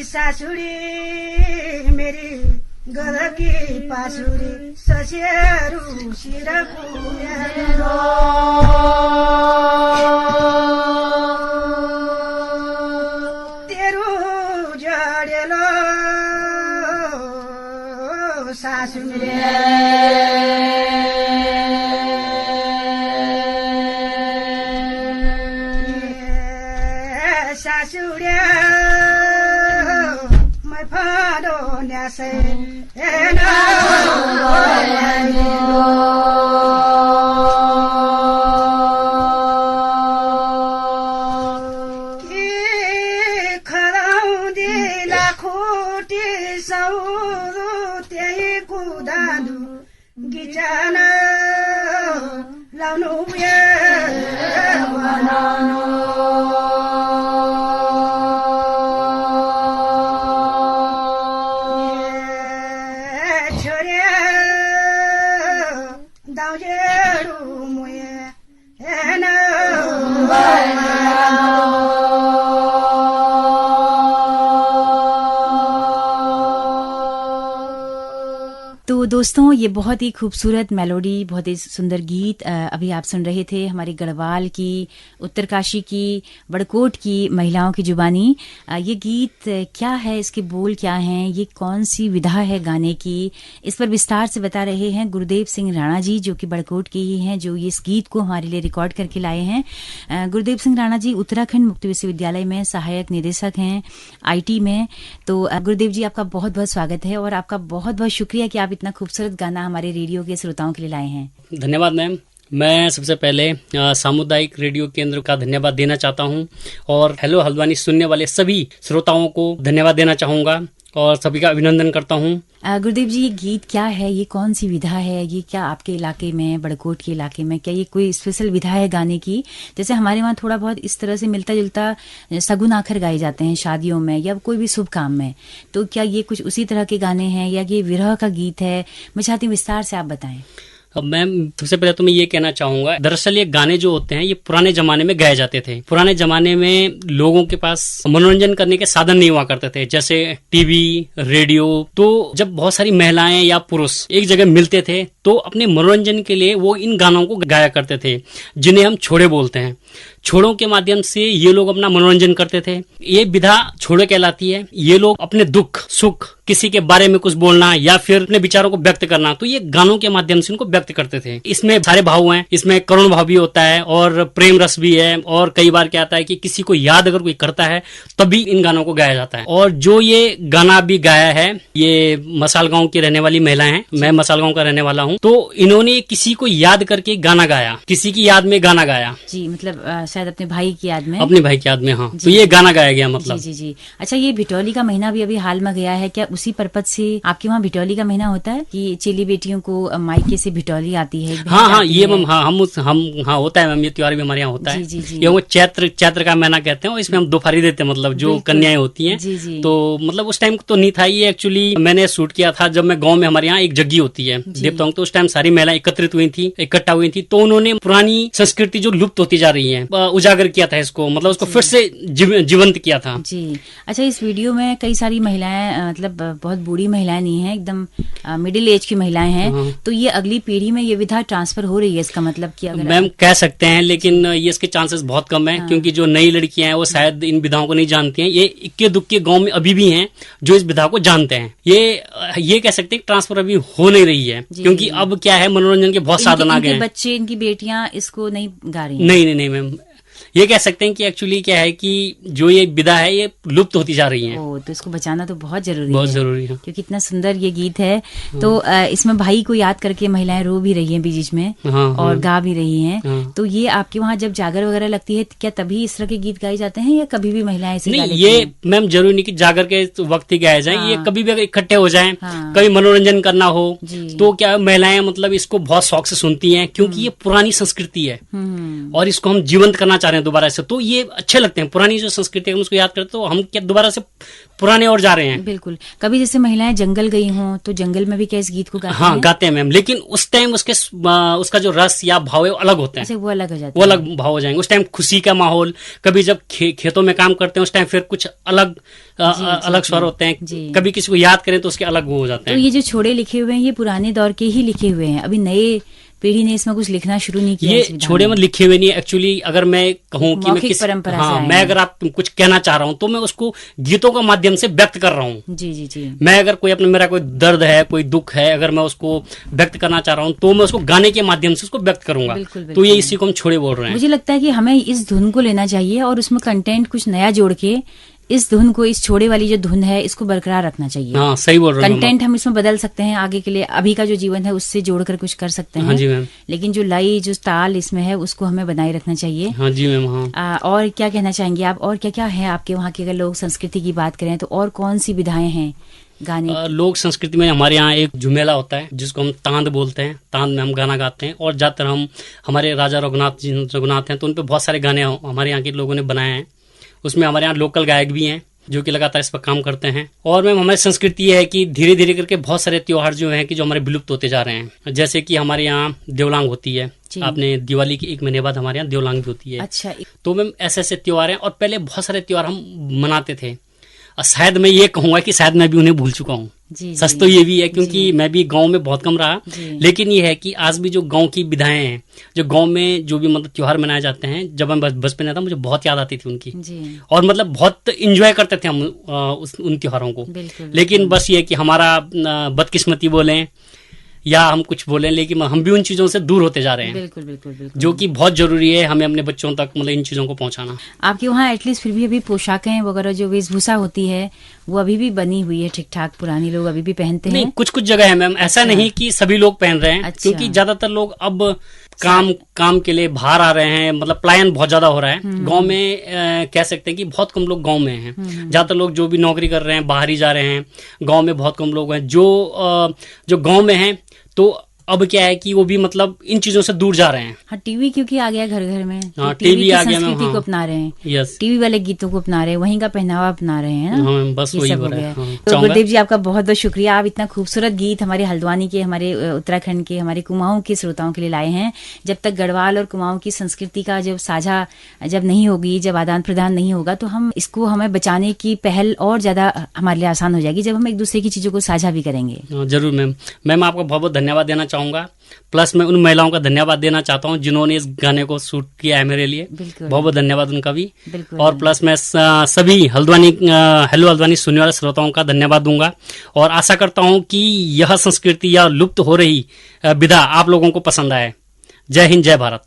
सासुरी मेरी गदकी पासुरी ससेरु शिरकु तेरु जडेलो सासुरी सासुरी तो दोस्तों, ये बहुत ही खूबसूरत मेलोडी, बहुत ही सुंदर गीत अभी आप सुन रहे थे हमारी गढ़वाल की, उत्तरकाशी की, बड़कोट की महिलाओं की जुबानी। ये गीत क्या है, इसके बोल क्या हैं, ये कौन सी विधा है गाने की, इस पर विस्तार से बता रहे हैं गुरुदेव सिंह राणा जी, जो कि बड़कोट के ही हैं, जो इस गीत को हमारे लिए रिकॉर्ड करके लाए हैं। गुरुदेव सिंह राणा जी उत्तराखंड मुक्त विश्वविद्यालय में सहायक निदेशक हैं IT में। तो गुरुदेव जी, आपका बहुत बहुत स्वागत है और आपका बहुत बहुत शुक्रिया कि आप इतना खूबसूरत गाना हमारे रेडियो के श्रोताओं के लिए लाए हैं। धन्यवाद मैम। मैं सबसे पहले सामुदायिक रेडियो केंद्र का धन्यवाद देना चाहता हूं और हेलो हल्द्वानी सुनने वाले सभी श्रोताओं को धन्यवाद देना चाहूंगा और सभी का अभिनंदन करता हूं। गुरुदेव जी, ये गीत क्या है, ये कौन सी विधा है, ये क्या आपके इलाके में, बड़कोट के इलाके में, क्या ये कोई स्पेशल विधा है गाने की? जैसे हमारे वहाँ थोड़ा बहुत इस तरह से मिलता जुलता सगुन आखर गाए जाते हैं शादियों में या कोई भी शुभ काम में, तो क्या ये कुछ उसी तरह के गाने हैं या ये विरह का गीत है? मैं चाहती हूँ विस्तार से आप बताएं। अब मैम, सबसे पहले तो मैं ये कहना चाहूंगा, दरअसल ये गाने जो होते हैं ये पुराने जमाने में गाए जाते थे। पुराने जमाने में लोगों के पास मनोरंजन करने के साधन नहीं हुआ करते थे, जैसे टीवी, रेडियो। तो जब बहुत सारी महिलाएं या पुरुष एक जगह मिलते थे तो अपने मनोरंजन के लिए वो इन गानों को गाया करते थे, जिन्हें हम छोड़े बोलते हैं। छोड़ों के माध्यम से ये लोग अपना मनोरंजन करते थे। ये विधा छोड़े कहलाती है। ये लोग अपने दुख सुख, किसी के बारे में कुछ बोलना या फिर अपने विचारों को व्यक्त करना, तो ये गानों के माध्यम से उनको व्यक्त करते थे। इसमें सारे भाव हैं, इसमें करुण भाव भी होता है और प्रेम रस भी है। और कई बार क्या आता है कि किसी को याद अगर कोई करता है तभी इन गानों को गाया जाता है। और जो ये गाना भी गाया है, ये मसाल गांव की रहने वाली महिलाएं हैं। मैं मसाल गांव का रहने वाला हूँ। तो इन्होंने किसी को याद करके गाना गाया, किसी की याद में गाना गाया जी, मतलब शायद अपने भाई की याद में। अपने भाई की याद में, हाँ। तो ये गाना गाया गया मतलब। जी जी जी। अच्छा, ये भिटौली का महीना भी अभी हाल में गया है, क्या उसी पर्पज से आपके वहाँ भिटौली का महीना होता है कि चेली बेटियों को मायके से भिटौली आती है? हाँ, ये हम होता है मैम, ये त्योहार भी हमारे यहाँ होता है। ये वो चैत्र का महीना कहते हैं। इसमें हम दोपहरी देते हैं, मतलब जो कन्याएं होती हैं। तो मतलब उस टाइम तो नहीं था ये। एक्चुअली मैंने शूट किया था जब मैं गाँव में, हमारे यहाँ एक जग्गी होती है देवताओं, तो उस टाइम सारी महिलाएं एकत्रित हुई थी, इकट्ठा हुई थी। तो उन्होंने पुरानी संस्कृति जो लुप्त होती जा रही है उजागर किया था इसको, मतलब उसको फिर से जीवंत किया था जी। अच्छा, इस वीडियो में कई सारी महिलाएं, मतलब बहुत बूढ़ी महिलाएं नहीं है, एकदम मिडिल एज की महिलाएं हैं। तो ये अगली पीढ़ी में ये विधा ट्रांसफर हो रही है, इसका मतलब कि अगर मैम कह सकते हैं, लेकिन ये इसके चांसेस बहुत कम है। क्योंकि जो नई लड़कियां हैं वो शायद इन विधाओं को नहीं जानती हैं। ये इक्के दुक्के गाँव में अभी भी हैं जो इस विधा को जानते हैं। ये कह सकते हैं ट्रांसफर अभी हो नहीं रही है, क्योंकि अब क्या है, मनोरंजन के बहुत साधन आ गए हैं। बच्चे, इनकी बेटियां इसको नहीं गा रही हैं। नहीं मैम, ये कह सकते हैं कि एक्चुअली क्या है कि जो ये विधा है ये लुप्त होती जा रही है। तो इसको बचाना तो बहुत जरूरी बहुत है, जरूरी है, क्योंकि इतना सुंदर ये गीत है। तो इसमें भाई को याद करके महिलाएं रो भी रही हैं बीच में, और गा भी रही हैं। तो ये आपके वहाँ जब जागर वगैरह लगती है क्या तभी इस तरह के गीत गाए जाते हैं, या कभी भी महिलाएं ऐसे गा नहीं? लेती ये हैं? मैम जरूरी नहीं कि जागर के वक्त ही गाया जाए, ये कभी भी अगर इकट्ठे हो जाएं, हाँ। कभी मनोरंजन करना हो जी। तो क्या महिलाएं मतलब इसको बहुत शौक से सुनती हैं, क्योंकि ये पुरानी संस्कृति है और इसको हम जीवंत करना चाह रहे हैं दोबारा से। तो ये अच्छे लगते हैं, पुरानी जो संस्कृति है हम उसको याद करते, तो हम क्या दोबारा से पुराने और जा रहे हैं। बिल्कुल। कभी जैसे महिलाएं जंगल गई हों तो जंगल में भी क्या इस गीत को गाते हाँ हैं? गाते हैं मैम, लेकिन उस टाइम उसका जो रस या भाव है वो अलग होता है, अच्छा, वो अलग हो जाता वो अलग भाव हो जाएंगे। उस टाइम खुशी का माहौल, कभी जब खेतों में काम करते हैं उस टाइम फिर कुछ अलग अलग स्वर होते हैं, कभी किसी को याद करें तो उसके अलग वो हो जाते हैं। तो ये जो छोड़े लिखे हुए हैं ये पुराने दौर के ही लिखे हुए हैं, अभी नए पीढ़ी ने इसमें कुछ लिखना शुरू नहीं किया? ये छोड़े में लिखे हुए नहीं। एक्चुअली अगर मैं कहूँ कि मैं किस परंपरा से हाँ, आए मैं हैं। अगर आप कुछ कहना चाह रहा हूँ तो मैं उसको गीतों के माध्यम से व्यक्त कर रहा हूँ। जी जी जी। मैं अगर कोई अपने मेरा कोई दर्द है, कोई दुख है, अगर मैं उसको व्यक्त करना चाह रहा हूँ तो मैं उसको गाने के माध्यम से उसको व्यक्त करूंगा। बिल्कुल, तो बिल्कुल। ये इसी को हम छोड़े बोल रहे हैं। मुझे लगता है कि हमें इस धुन को लेना चाहिए और उसमें कंटेंट कुछ नया जोड़ के इस धुन को, इस छोड़े वाली जो धुन है इसको बरकरार रखना चाहिए। हाँ सही बोल रहे हैं। कंटेंट हम इसमें बदल सकते हैं आगे के लिए, अभी का जो जीवन है उससे जोड़कर कुछ कर सकते हैं। हाँ जी मैम। लेकिन जो लय, जो ताल इसमें है उसको हमें बनाए रखना चाहिए। हाँ जी मैम। हाँ और क्या कहना चाहेंगे आप, और क्या क्या है आपके वहाँ की? अगर लोग संस्कृति की बात करें तो और कौन सी विधाएं हैं गाने? लोक संस्कृति में हमारे यहाँ एक झुमेला होता है जिसको हम तांद बोलते हैं। तांद में हम गाना गाते हैं और ज्यादातर हम हमारे राजा रघुनाथ हैं तो उन पे बहुत सारे गाने हमारे यहाँ के लोगों ने बनाए हैं। उसमें हमारे यहाँ लोकल गायक भी हैं जो कि लगातार इस पर काम करते हैं। और मैम हमारी संस्कृति ये है कि धीरे धीरे करके बहुत सारे त्योहार जो हैं कि जो हमारे विलुप्त होते जा रहे हैं। जैसे कि हमारे यहाँ देवलांग होती है, आपने दिवाली के 1 महीने बाद हमारे यहाँ देवलांग भी होती है। अच्छा। तो मैम ऐसे ऐसे त्योहार हैं और पहले बहुत सारे त्योहार हम मनाते थे। शायद मैं ये कहूंगा कि शायद मैं भी उन्हें भूल चुका हूँ। सच तो ये भी है क्योंकि मैं भी गांव में बहुत कम रहा, लेकिन ये है कि आज भी जो गांव की विधाएं हैं, जो गांव में जो भी मतलब त्योहार मनाए जाते हैं, जब मैं बचपन में था मुझे बहुत याद आती थी उनकी और मतलब बहुत इंजॉय करते थे हम उन त्योहारों को। लेकिन बस ये कि हमारा बदकिस्मती बोलें या हम कुछ बोलें, लेकिन हम भी उन चीजों से दूर होते जा रहे हैं। बिल्कुल बिल्कुल बिल्कुल। जो कि बहुत जरूरी है हमें अपने बच्चों तक मतलब इन चीजों को पहुंचाना। आपके वहाँ एटलीस्ट फिर भी अभी पोशाकें वगैरह जो वेशभूषा होती है वो अभी भी बनी हुई है ठीक ठाक, पुरानी लोग अभी भी पहनते हैं? नहीं, कुछ कुछ जगह है मैम, ऐसा नहीं कि सभी लोग पहन रहे हैं। अच्छा। क्योंकि ज्यादातर लोग अब काम के लिए बाहर आ रहे हैं, मतलब पलायन बहुत ज्यादा हो रहा है। गांव में कह सकते हैं कि बहुत कम लोग गांव में हैं। ज्यादातर लोग जो भी नौकरी कर रहे हैं बाहर ही जा रहे हैं। गांव में बहुत कम लोग हैं जो गांव में हैं। तो अब क्या है कि वो भी मतलब इन चीजों से दूर जा रहे हैं। हाँ, टीवी क्योंकि आ गया घर घर में, हाँ, टीवी टीवी की आ गया संस्कृति हाँ। को अपना रहे हैं। यस। टीवी वाले गीतों को अपना रहे हैं, वहीं का पहनावा अपना रहे हैं ना। हाँ, बस ये वही सब हो हो रहा गया है। है। हाँ, तो चाहूंगा। गुरुदेव जी आपका बहुत बहुत शुक्रिया, आप इतना खूबसूरत गीत हमारे हल्द्वानी के, हमारे उत्तराखंड के, हमारे कुमाऊं के श्रोताओं के लिए लाए हैं। जब तक गढ़वाल और कुमाऊं की संस्कृति का जब साझा जब नहीं होगी, जब आदान प्रदान नहीं होगा, तो हम इसको हमें बचाने की पहल और ज्यादा हमारे लिए आसान हो जाएगी जब हम एक दूसरे की चीजों को साझा भी करेंगे। जरूर मैम। मैम आपको बहुत बहुत धन्यवाद देना चाहूंगा। प्लस मैं उन महिलाओं का धन्यवाद देना चाहता हूं जिन्होंने इस गाने को शूट किया है मेरे लिए। बहुत बहुत धन्यवाद उनका भी। और प्लस मैं सभी हेलो हल्द्वानी सुनने वाले श्रोताओं का धन्यवाद दूंगा और आशा करता हूं कि यह संस्कृति या लुप्त हो रही विधा आप लोगों को पसंद आए। जय हिंद, जय भारत।